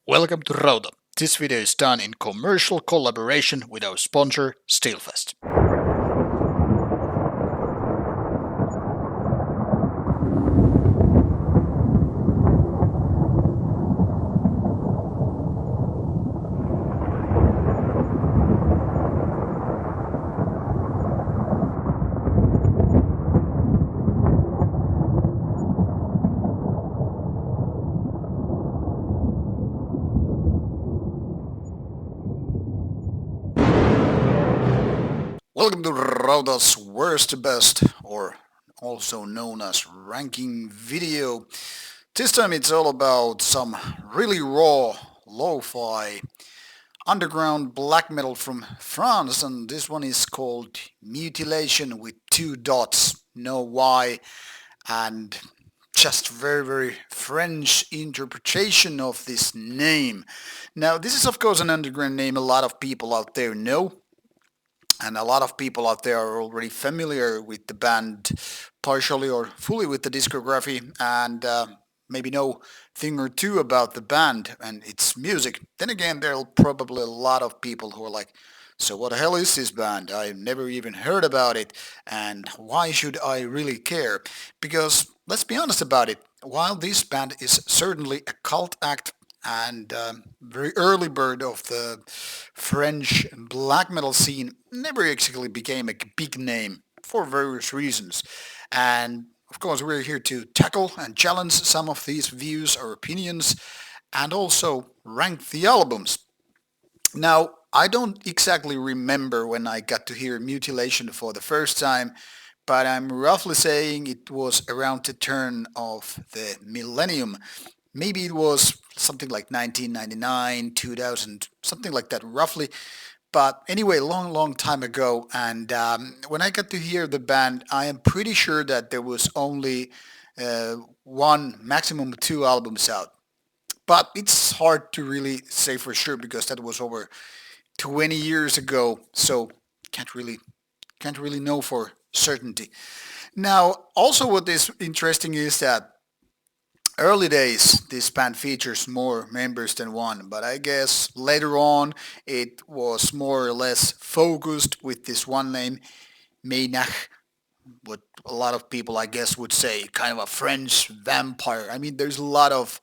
Welcome to Rauta. This video is done in commercial collaboration with our sponsor, Steelfest. Welcome to Rauta's Worst Best, or also known as Ranking Video. This time it's all about some really raw, lo-fi, underground black metal from France, and this one is called Mutilation with two dots, no Y, and just very French interpretation of this name. Now, this is of course an underground name a lot of people out there know, and a lot of people out there are already familiar with the band, partially or fully with the discography, and maybe know thing or two about the band and its music. Then again, there are probably a lot of people who are like, so what the hell is this band? I've never even heard about it, and why should I really care? Because let's be honest about it, while this band is certainly a cult act and very early bird of the French black metal scene, never actually became a big name for various reasons. And of course, we're here to tackle and challenge some of these views or opinions and also rank the albums. Now, I don't exactly remember when I got to hear Mutilation for the first time, but I'm roughly saying it was around the turn of the millennium. Maybe it was something like 1999, 2000, something like that roughly. But anyway, long time ago. And when I got to hear the band, I am pretty sure that there was only one, maximum two albums out. But it's hard to really say for sure because that was over 20 years ago. So can't really know for certainty. Now, also what is interesting is that early days, this band features more members than one, but I guess later on it was more or less focused with this one name, Meinach, what a lot of people I guess would say, kind of a French vampire. I mean, there's a lot of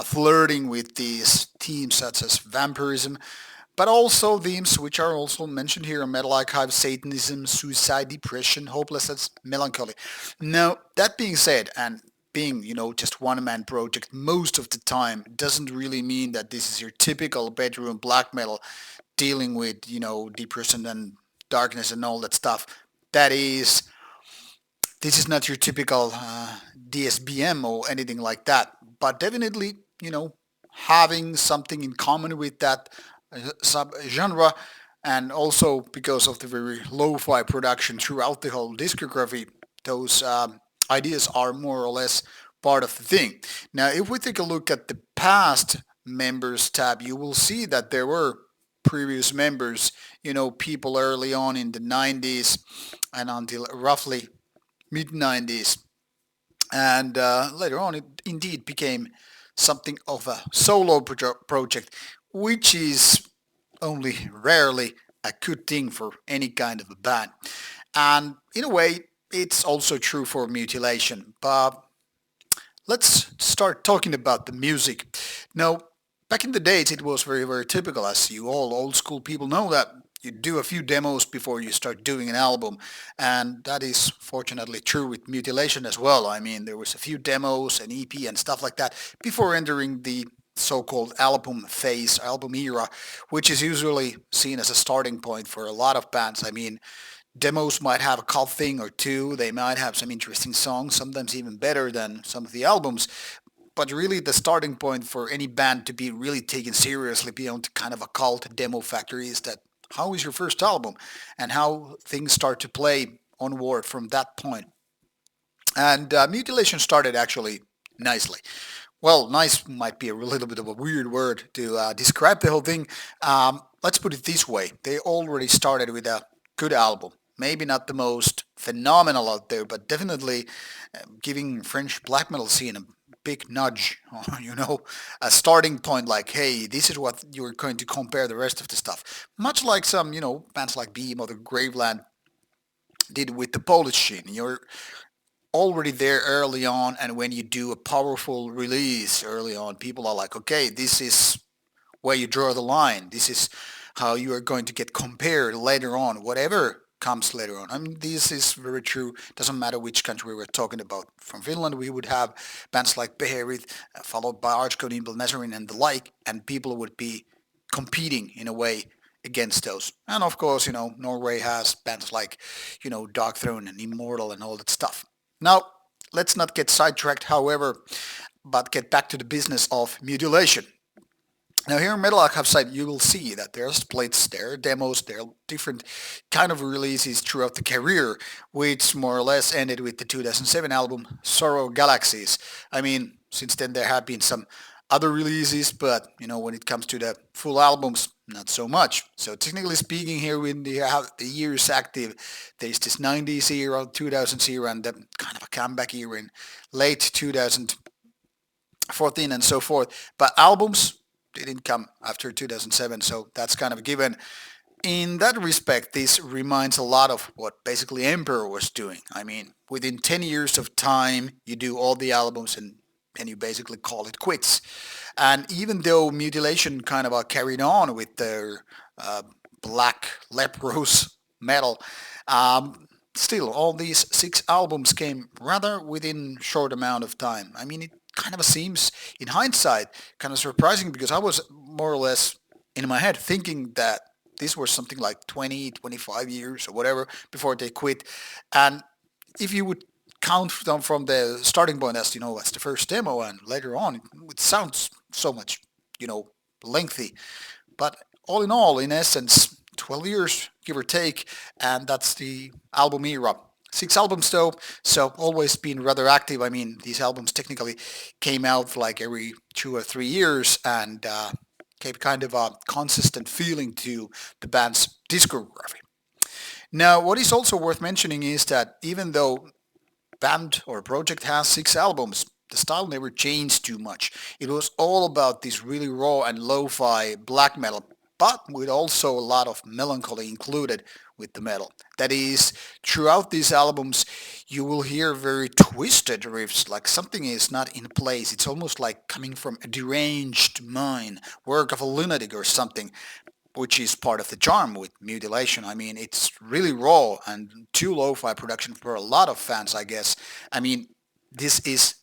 flirting with these themes such as vampirism, but also themes which are also mentioned here in Metal Archive: Satanism, suicide, depression, hopelessness, melancholy. Now, that being said, and being, just one-man project most of the time doesn't really mean that this is your typical bedroom black metal dealing with, depression and darkness and all that stuff. That is, this is not your typical DSBM or anything like that, but definitely, having something in common with that sub-genre, and also because of the very lo-fi production throughout the whole discography, those ideas are more or less part of the thing. Now, if we take a look at the past members tab, you will see that there were previous members, people early on in the 90s and until roughly mid 90s. And later on, it indeed became something of a solo project, which is only rarely a good thing for any kind of a band. And in a way, it's also true for Mutilation. But let's start talking about the music. Now, back in the days, it was very typical, as you all old school people know, that you do a few demos before you start doing an album, and that is fortunately true with Mutilation as well. I mean, there was a few demos, an EP, and stuff like that before entering the so-called album phase, album era, which is usually seen as a starting point for a lot of bands. I mean, demos might have a cult thing or two. They might have some interesting songs, sometimes even better than some of the albums. But really, the starting point for any band to be really taken seriously beyond kind of a cult demo factory is that how is your first album and how things start to play onward from that point. And Mutilation started actually nicely. Well, nice might be a little bit of a weird word to describe the whole thing. Let's put it this way. They already started with a good album. Maybe not the most phenomenal out there, but definitely giving French black metal scene a big nudge, or a starting point like, hey, this is what you're going to compare the rest of the stuff. Much like some, bands like Beam or the Graveland did with the Polish scene. You're already there early on, and when you do a powerful release early on, people are like, okay, this is where you draw the line. This is how you are going to get compared later on, whatever comes later on. I mean, this is very true. Doesn't matter which country we're talking about. From Finland, we would have bands like Beherit, followed by Archcode, Impel, Nazarene, and the like, and people would be competing in a way against those. And of course, Norway has bands like, Dark Throne and Immortal and all that stuff. Now, let's not get sidetracked, however, but get back to the business of mutilation. Now here in Metal Archive site you will see that there are splits, there are demos, there are different kind of releases throughout the career, which more or less ended with the 2007 album Sorrow Galaxies. I mean, since then there have been some other releases, but when it comes to the full albums, not so much. So technically speaking, here when you have the years active, there's this 90s era, 2000s era, and then kind of a comeback era in late 2014 and so forth. But albums didn't come after 2007, so that's kind of a given. In that respect, this reminds a lot of what basically Emperor was doing. I mean, within 10 years of time, you do all the albums and you basically call it quits. And even though Mutilation kind of carried on with their black leprous metal, still all these 6 albums came rather within short amount of time. I mean, it kind of seems in hindsight kind of surprising because I was more or less in my head thinking that this was something like 20, 25 years or whatever before they quit. And if you would count them from the starting point as as the first demo and later on, it sounds so much you know lengthy. But all in all, in essence, 12 years give or take, and that's the album era. 6 albums though, so always been rather active. I mean, these albums technically came out like every 2 or 3 years, and gave kind of a consistent feeling to the band's discography. Now, what is also worth mentioning is that even though band or project has 6 albums, the style never changed too much. It was all about this really raw and lo-fi black metal, but with also a lot of melancholy included with the metal. That is, throughout these albums, you will hear very twisted riffs, like something is not in place. It's almost like coming from a deranged mind, work of a lunatic or something, which is part of the charm with Mutilation. I mean, it's really raw and too lo-fi production for a lot of fans, I guess. I mean, this is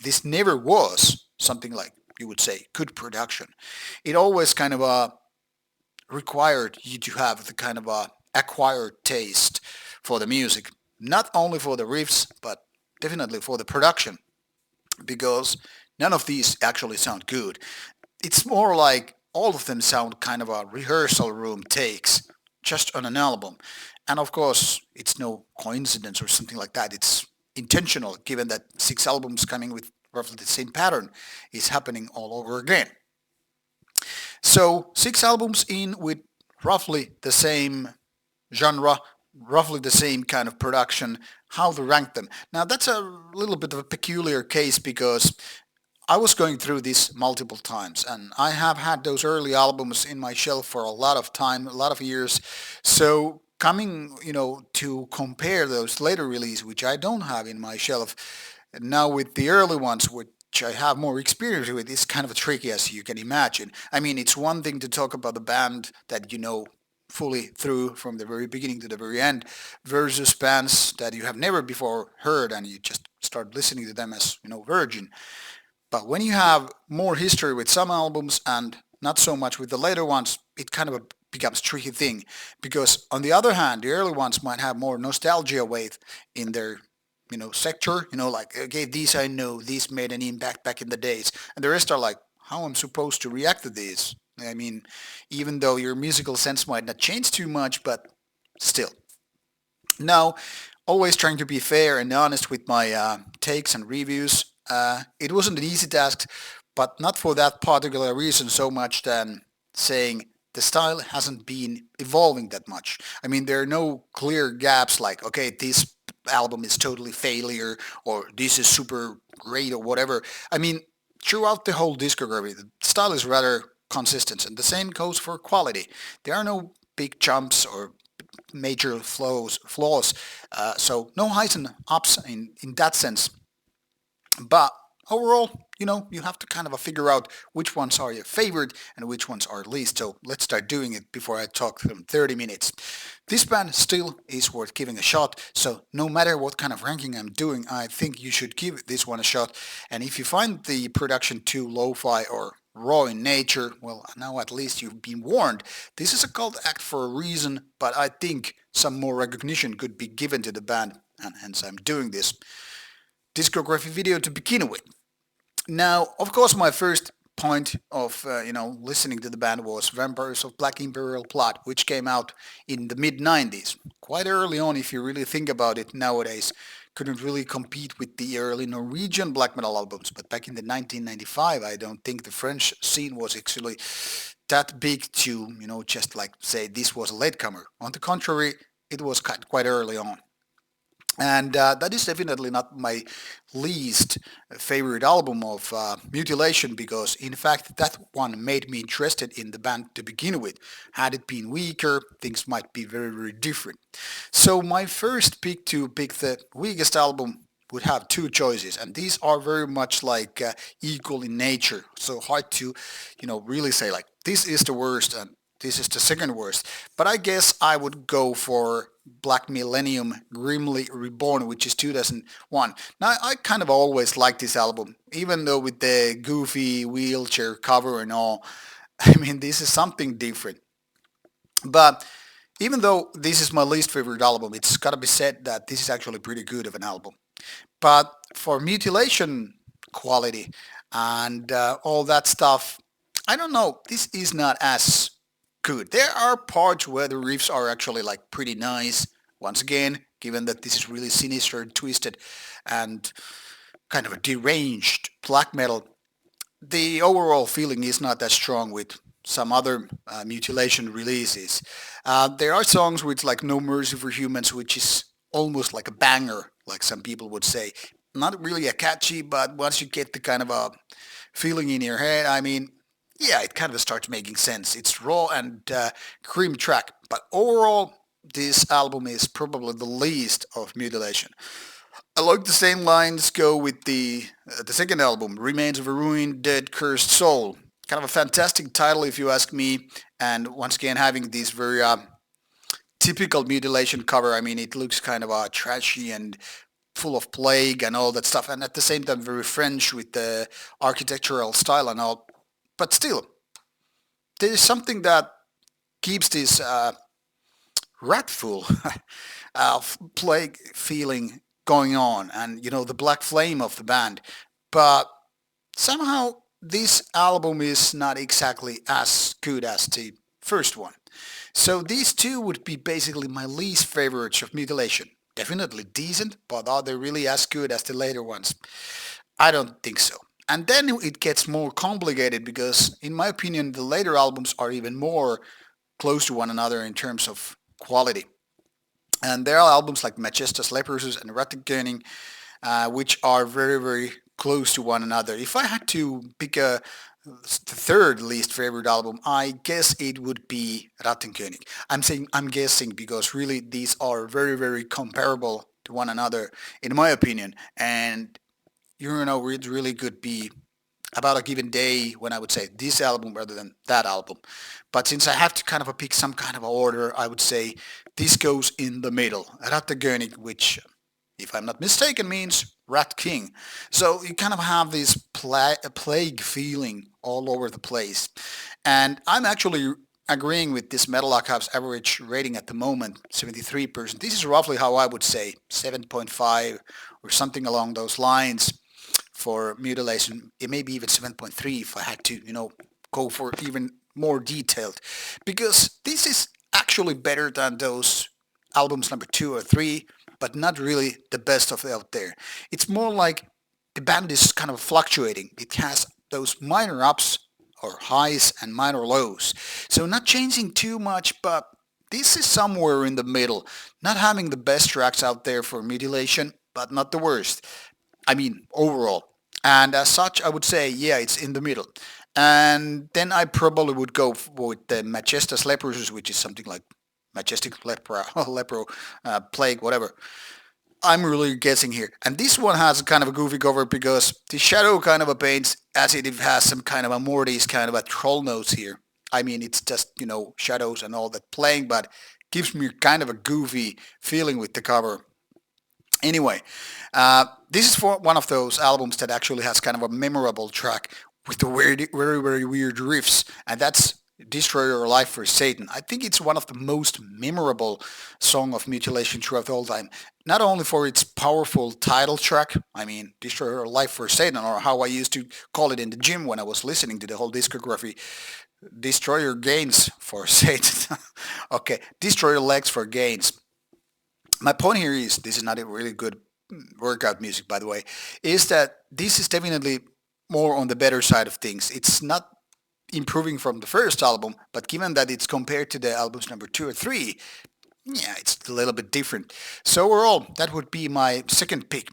this never was something like you would say good production. It always kind of required you to have the kind of acquired taste for the music, not only for the riffs, but definitely for the production, because none of these actually sound good. It's more like all of them sound kind of a rehearsal room takes just on an album. And of course, it's no coincidence or something like that. It's intentional, given that 6 albums coming with roughly the same pattern is happening all over again. So 6 albums in with roughly the same genre, roughly the same kind of production. How to rank them? Now that's a little bit of a peculiar case because I was going through this multiple times, and I have had those early albums in my shelf for a lot of time, a lot of years. So coming, to compare those later releases, which I don't have in my shelf, now with the early ones, which I have more experience with, is kind of tricky as you can imagine. I mean, it's one thing to talk about the band that you know fully through from the very beginning to the very end versus bands that you have never before heard and you just start listening to them as virgin. But when you have more history with some albums and not so much with the later ones, it kind of becomes a tricky thing. Because on the other hand, the early ones might have more nostalgia weight in their sector. Like, okay, these I know, these made an impact back in the days. And the rest are like, how I'm supposed to react to these? I mean, even though your musical sense might not change too much, but still. Now, always trying to be fair and honest with my takes and reviews. It wasn't an easy task, but not for that particular reason so much than saying the style hasn't been evolving that much. I mean, there are no clear gaps like, okay, this album is totally failure or this is super great or whatever. I mean, throughout the whole discography, the style is rather consistent, and the same goes for quality. There are no big jumps or major flaws. So no highs and ups in that sense. But overall, you have to kind of figure out which ones are your favorite and which ones are least. So let's start doing it before I talk for them 30 minutes. This band still is worth giving a shot. So no matter what kind of ranking I'm doing, I think you should give this one a shot. And if you find the production too lo-fi or raw in nature, well, now at least you've been warned. This is a cult act for a reason, but I think some more recognition could be given to the band, and hence I'm doing this discography video to begin with. Now, of course, my first point of listening to the band was Vampires of Black Imperial Blood, which came out in the mid 90s, quite early on if you really think about it nowadays. Couldn't really compete with the early Norwegian black metal albums, but back in the 1995, I don't think the French scene was actually that big to just like say this was a latecomer. On the contrary, it was quite early on. And that is definitely not my least favorite album of Mutilation, because in fact that one made me interested in the band to begin with. Had it been weaker, things might be very, very different. So my first pick to pick the weakest album would have two choices, and these are very much like equal in nature. So hard to, really say like this is the worst and this is the second worst. But I guess I would go for Black Millennium Grimly Reborn, which is 2001. Now, I kind of always liked this album, even though with the goofy wheelchair cover and all. I mean, this is something different. But even though this is my least favorite album, it's gotta be said that this is actually pretty good of an album. But for Mutilation quality and all that stuff, I don't know. This is not as good. There are parts where the riffs are actually like pretty nice. Once again, given that this is really sinister and twisted and kind of a deranged black metal, the overall feeling is not that strong with some other Mutilation releases. There are songs with like No Mercy for Humans, which is almost like a banger, like some people would say. Not really a catchy, but once you get the kind of a feeling in your head, I mean, yeah, it kind of starts making sense. It's raw and cream track, but overall, this album is probably the least of Mutilation. I like the same lines go with the second album, Remains of a Ruined, Dead, Cursed Soul. Kind of a fantastic title, if you ask me. And once again, having this very typical Mutilation cover. I mean, it looks kind of trashy and full of plague and all that stuff, and at the same time very French with the architectural style and all. But still, there is something that keeps this wrathful plague feeling going on, and the black flame of the band. But somehow this album is not exactly as good as the first one. So these two would be basically my least favorites of Mutilation. Definitely decent, but are they really as good as the later ones? I don't think so. And then it gets more complicated because, in my opinion, the later albums are even more close to one another in terms of quality. And there are albums like Majestas Leprosus and Rattenkönig, which are very, very close to one another. If I had to pick the third least favorite album, I guess it would be Rattenkönig. I'm guessing because really these are very, very comparable to one another, in my opinion. And it really could be about a given day when I would say this album rather than that album. But since I have to kind of pick some kind of order, I would say this goes in the middle. Rattenkönig, which, if I'm not mistaken, means Rat King. So you kind of have this plague feeling all over the place. And I'm actually agreeing with this Metal Archive's average rating at the moment, 73%. This is roughly how I would say 7.5 or something along those lines for Mutilation. It may be even 7.3 if I had to, go for even more detailed. Because this is actually better than those albums number 2 or 3, but not really the best of out there. It's more like the band is kind of fluctuating. It has those minor ups or highs and minor lows. So not changing too much, but this is somewhere in the middle. Not having the best tracks out there for Mutilation, but not the worst. I mean, overall. And as such, I would say, yeah, it's in the middle. And then I probably would go with the Majestas Leprosus, which is something like Majestic Lepra, Lepro, Plague, whatever. I'm really guessing here. And this one has kind of a goofy cover because the shadow kind of a paints as if it has some kind of a Morty's kind of a troll nose here. I mean, it's just, shadows and all that playing, but gives me kind of a goofy feeling with the cover. Anyway, this is for one of those albums that actually has kind of a memorable track with the weird, very, very weird riffs, and that's Destroy Your Life for Satan. I think it's one of the most memorable song of Mutilation throughout all time. Not only for its powerful title track, I mean, Destroy Your Life for Satan, or how I used to call it in the gym when I was listening to the whole discography, Destroy Your Gains for Satan. Okay, Destroy Your Legs for Gains. My point here is, this is not a really good workout music, by the way, is that this is definitely more on the better side of things. It's not improving from the first album, but given that it's compared to the albums number 2 or 3, yeah, it's a little bit different. So overall, that would be my second pick.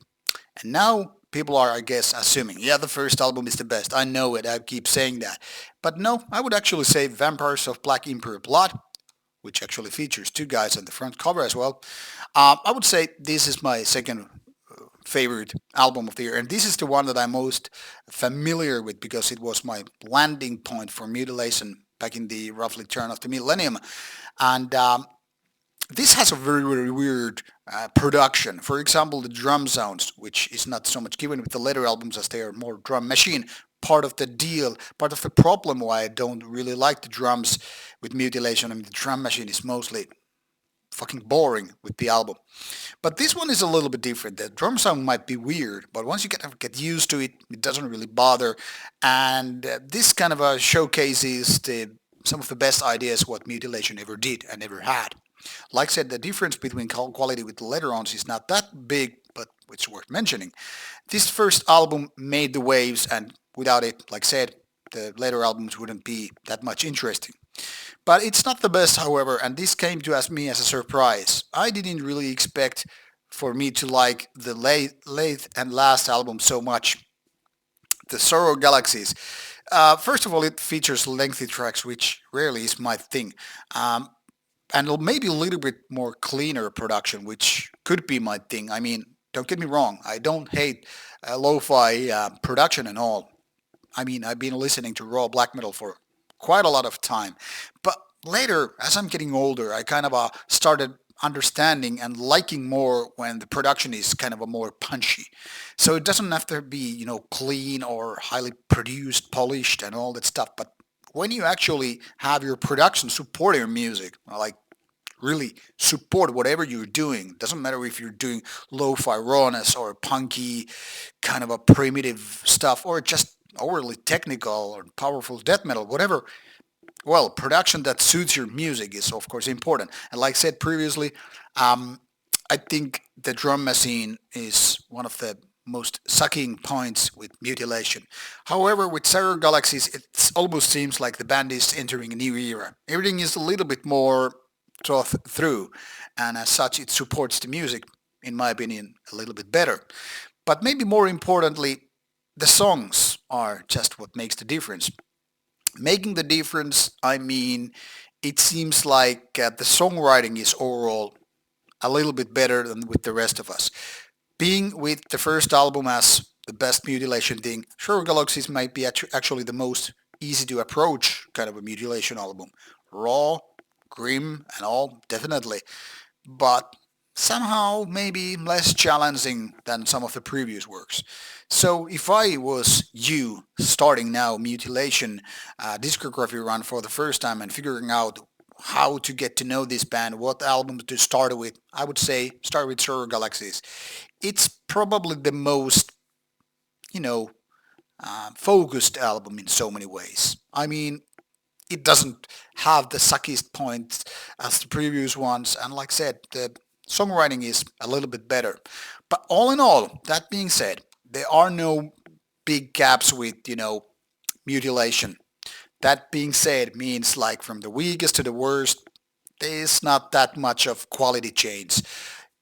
And now people are, I guess, assuming, yeah, the first album is the best. I know it, I keep saying that. But no, I would actually say Vampires of Black Emperor Blood, which actually features two guys on the front cover as well. I would say this is my second favorite album of the year, and this is the one that I'm most familiar with because it was my landing point for Mutilation back in the roughly turn of the millennium. And this has a very, very weird production. For example, the drum sounds, which is not so much given with the later albums as they are more drum machine. Part of the deal, part of the problem why I don't really like the drums with Mutilation. I mean, the drum machine is mostly fucking boring with the album. But this one is a little bit different. The drum sound might be weird, but once you get used to it, it doesn't really bother. And this kind of showcases some of the best ideas what Mutilation ever did and ever had. Like I said, the difference between quality with the later ons is not that big, but it's worth mentioning. This first album made the waves, and without it, like I said, the later albums wouldn't be that much interesting. But it's not the best, however, and this came to me as a surprise. I didn't really expect for me to like the late and last album so much, the Sorrow Galaxies. First of all, it features lengthy tracks, which rarely is my thing. And maybe a little bit more cleaner production, which could be my thing. I mean, don't get me wrong, I don't hate lo-fi production and all. I mean, I've been listening to raw black metal for quite a lot of time. But later, as I'm getting older, I kind of started understanding and liking more when the production is kind of a more punchy. So it doesn't have to be, clean or highly produced, polished and all that stuff. But when you actually have your production support your music, like really support whatever you're doing. Doesn't matter if you're doing lo-fi rawness or punky kind of a primitive stuff or just overly technical or powerful death metal, whatever. Well, production that suits your music is of course important. And like I said previously, I think the drum machine is one of the most sucking points with Mutilation. However, with Sarah Galaxies, it almost seems like the band is entering a new era. Everything is a little bit more thought through, and as such, it supports the music, in my opinion, a little bit better. But maybe more importantly, the songs are just what makes the difference. Making the difference, I mean, it seems like the songwriting is overall a little bit better than with the rest of us. Being with the first album as the best Mutilation thing, sure, Galaxies might be actually the most easy to approach kind of a Mutilation album. Raw, grim and all, definitely. But somehow maybe less challenging than some of the previous works. So if I was you starting now Mutilation discography run for the first time and figuring out how to get to know this band, what albums to start with, I would say start with Sorrow Galaxies. It's probably the most, you know, focused album in so many ways. I mean, it doesn't have the suckiest points as the previous ones, and like I said, the songwriting is a little bit better. But all in all, that being said, there are no big gaps with, Mutilation. That being said, means like from the weakest to the worst, there's not that much of quality change.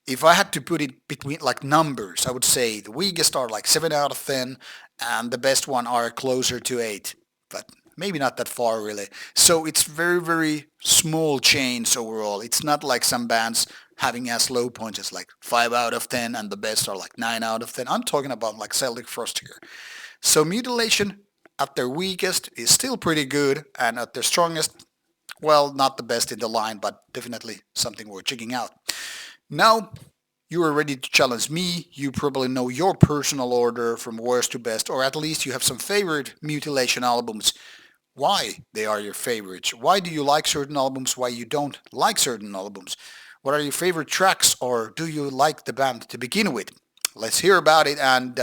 If I had to put it between like numbers, I would say the weakest are like 7 out of 10 and the best one are closer to 8. But maybe not that far really. So it's very, very small change overall. It's not like some bands having as low points as like 5 out of 10 and the best are like 9 out of 10. I'm talking about like Celtic Frost here. So Mutilation at their weakest is still pretty good and at their strongest, well, not the best in the line, but definitely something worth checking out. Now, you are ready to challenge me. You probably know your personal order from worst to best, or at least you have some favorite Mutilation albums. Why they are your favorites? Why do you like certain albums? Why you don't like certain albums? What are your favorite tracks, or do you like the band to begin with? Let's hear about it, and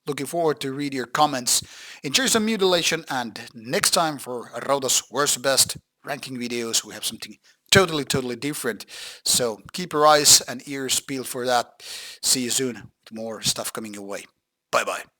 looking forward to read your comments. Enjoy some Mutilation, and next time for Rauta's worst best ranking videos, we have something totally, totally different. So keep your eyes and ears peeled for that. See you soon with more stuff coming your way. Bye bye.